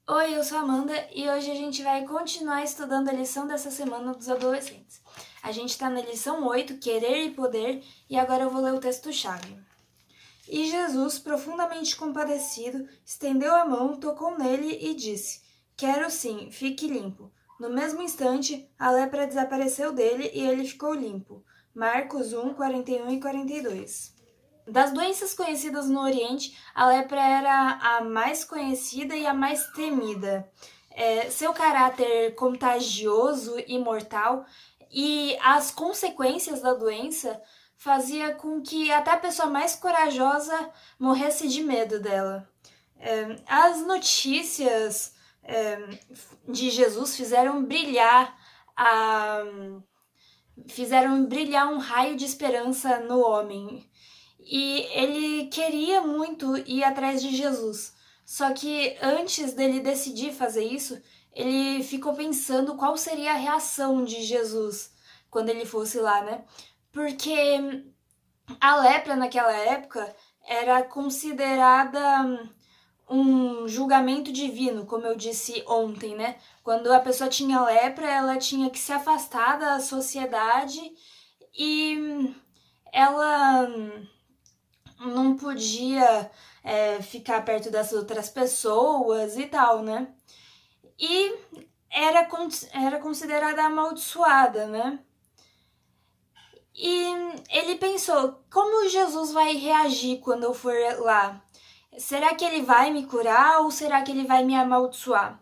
Oi, eu sou a Amanda e hoje a gente vai continuar estudando a lição dessa semana dos adolescentes. A gente está na lição 8, Querer e Poder, e agora eu vou ler o texto-chave. E Jesus, profundamente compadecido, estendeu a mão, tocou nele e disse: Quero sim, fique limpo. No mesmo instante, a lepra desapareceu dele e ele ficou limpo. Marcos 1, 41 e 42. Das doenças conhecidas no Oriente, a lepra era a mais conhecida e a mais temida. Seu caráter contagioso e mortal e as consequências da doença fazia com que até a pessoa mais corajosa morresse de medo dela. As notícias de Jesus fizeram brilhar um raio de esperança no homem. E ele queria muito ir atrás de Jesus. Só que antes dele decidir fazer isso, ele ficou pensando qual seria a reação de Jesus quando ele fosse lá, né? Porque a lepra naquela época era considerada um julgamento divino, como eu disse ontem, né? Quando a pessoa tinha lepra, ela tinha que se afastar da sociedade e ela não podia ficar perto das outras pessoas e tal, né? E era considerada amaldiçoada, né? E ele pensou, como Jesus vai reagir quando eu for lá? Será que ele vai me curar ou será que ele vai me amaldiçoar?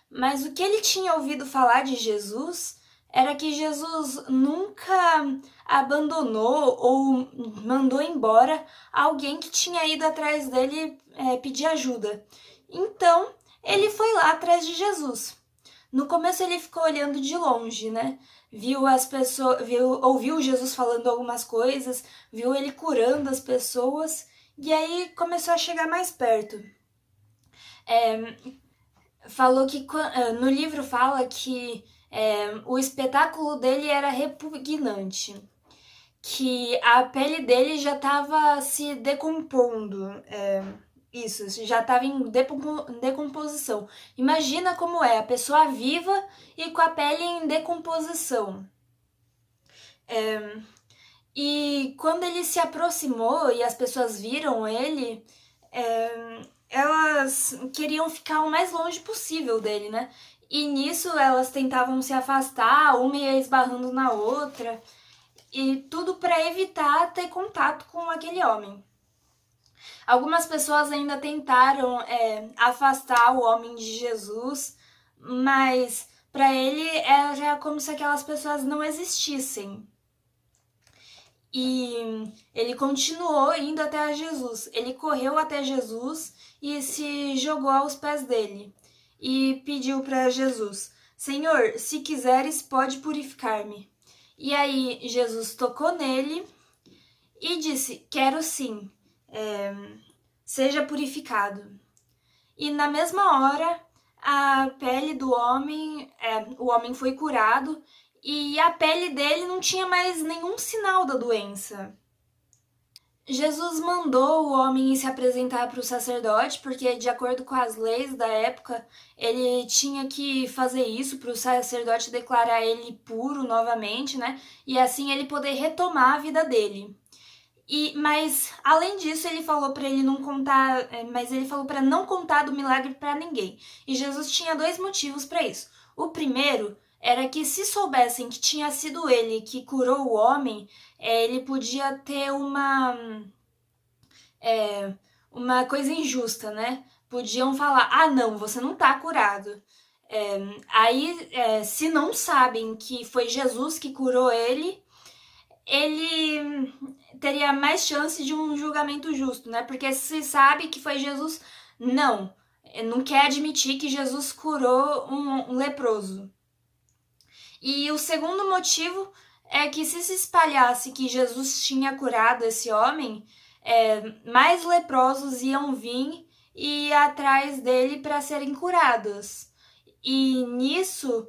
Mas o que ele tinha ouvido falar de Jesus era que Jesus nunca abandonou ou mandou embora alguém que tinha ido atrás dele pedir ajuda. Então, ele foi lá atrás de Jesus. No começo ele ficou olhando de longe, né? Viu as pessoas, ouviu Jesus falando algumas coisas, viu ele curando as pessoas e aí começou a chegar mais perto. É, falou que no livro fala que o espetáculo dele era repugnante, que a pele dele já estava se decompondo. Isso, já estava em decomposição. Imagina como é a pessoa viva e com a pele em decomposição. E quando ele se aproximou e as pessoas viram ele, elas queriam ficar o mais longe possível dele, né? E nisso elas tentavam se afastar, uma ia esbarrando na outra, e tudo para evitar ter contato com aquele homem. Algumas pessoas ainda tentaram afastar o homem de Jesus, mas para ele era como se aquelas pessoas não existissem. E ele continuou indo até Jesus. Ele correu até Jesus e se jogou aos pés dele e pediu para Jesus: Senhor, se quiseres, pode purificar-me. E aí Jesus tocou nele e disse: Quero sim, seja purificado. E na mesma hora, a pele do homem, o homem foi curado e a pele dele não tinha mais nenhum sinal da doença. Jesus mandou o homem se apresentar para o sacerdote, porque, de acordo com as leis da época, ele tinha que fazer isso para o sacerdote declarar ele puro novamente, né? E assim ele poder retomar a vida dele. Mas além disso, ele falou para ele não contar, mas ele falou para não contar do milagre para ninguém. E Jesus tinha dois motivos para isso. O primeiro era que se soubessem que tinha sido ele que curou o homem, ele podia ter uma coisa injusta, né? Podiam falar: ah, não, você não tá curado. Se não sabem que foi Jesus que curou ele teria mais chance de um julgamento justo, né? Porque se sabe que foi Jesus, não quer admitir que Jesus curou um leproso. E o segundo motivo é que se espalhasse que Jesus tinha curado esse homem, mais leprosos iam vir e ir atrás dele para serem curados. E nisso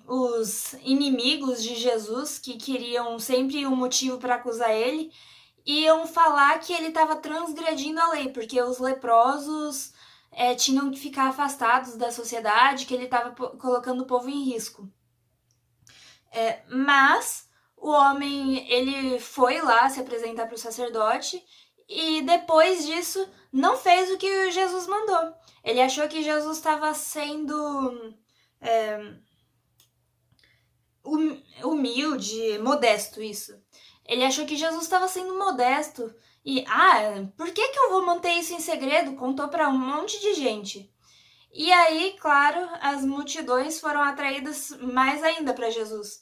os inimigos de Jesus, que queriam sempre um motivo para acusar ele, iam falar que ele estava transgredindo a lei, porque os leprosos tinham que ficar afastados da sociedade, que ele estava colocando o povo em risco. Mas o homem, ele foi lá se apresentar para o sacerdote e depois disso não fez o que Jesus mandou. Ele achou que Jesus estava sendo humilde, modesto, isso. Ele achou que Jesus estava sendo modesto e, por que eu vou manter isso em segredo? Contou para um monte de gente. E aí, claro, as multidões foram atraídas mais ainda para Jesus.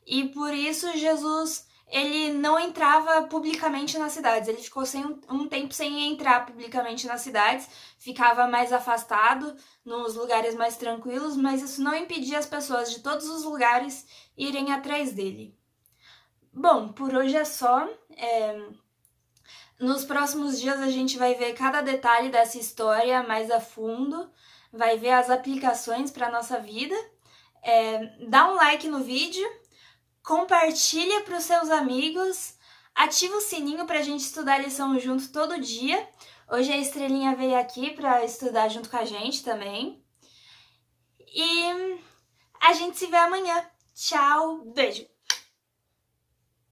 E por isso Jesus, ele não entrava publicamente nas cidades. Ele ficou um tempo sem entrar publicamente nas cidades, ficava mais afastado, nos lugares mais tranquilos, mas isso não impedia as pessoas de todos os lugares irem atrás dele. Bom, por hoje é só. Nos próximos dias a gente vai ver cada detalhe dessa história mais a fundo, vai ver as aplicações para a nossa vida. Dá um like no vídeo, compartilha para os seus amigos, ativa o sininho para a gente estudar a lição junto todo dia. Hoje a Estrelinha veio aqui para estudar junto com a gente também. E a gente se vê amanhã. Tchau, beijo!